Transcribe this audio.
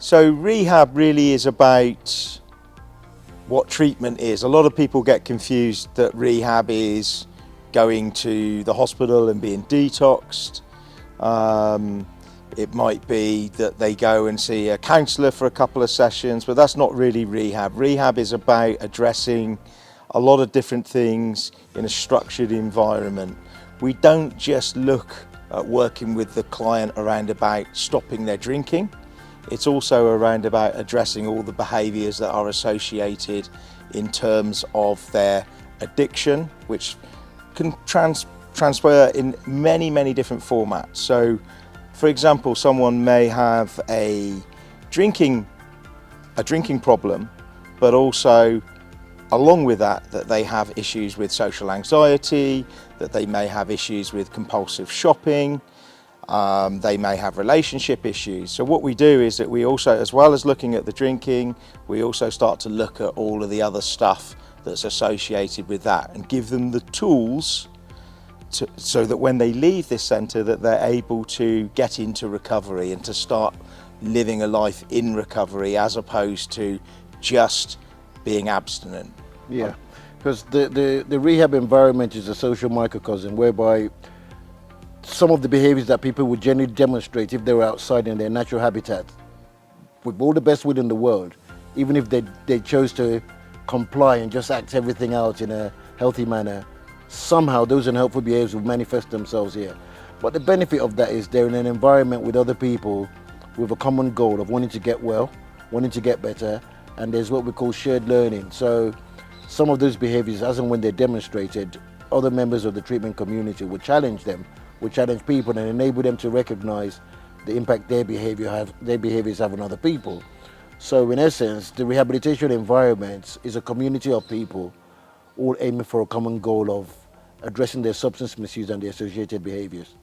So rehab really is about what treatment is. A lot of people get confused that rehab is going to the hospital and being detoxed. It might be that they go and see a counsellor for a couple of sessions, but that's not really rehab. Rehab is about addressing a lot of different things in a structured environment. We don't just look at working with the client around about stopping their drinking. It's also around about addressing all the behaviours that are associated in terms of their addiction, which can transfer in many different formats. So, for example, someone may have a drinking problem, but also along with that they have issues with social anxiety, that they may have issues with compulsive shopping, they may have relationship issues. So what we do is that we also, as well as looking at the drinking, we also start to look at all of the other stuff that's associated with that and give them the tools so that when they leave this centre that they're able to get into recovery and to start living a life in recovery as opposed to just being abstinent. Yeah, because the rehab environment is a social microcosm whereby some of the behaviours that people would generally demonstrate if they were outside in their natural habitat, with all the best will in the world, even if they chose to comply and just act everything out in a healthy manner, somehow those unhelpful behaviours will manifest themselves here. But the benefit of that is they're in an environment with other people with a common goal of wanting to get well, wanting to get better, and there's what we call shared learning. So some of those behaviours, as and when they're demonstrated, other members of the treatment community will challenge them, will challenge people and enable them to recognise the impact their behaviours have on other people. So in essence, the rehabilitation environment is a community of people all aiming for a common goal of addressing their substance misuse and the associated behaviours.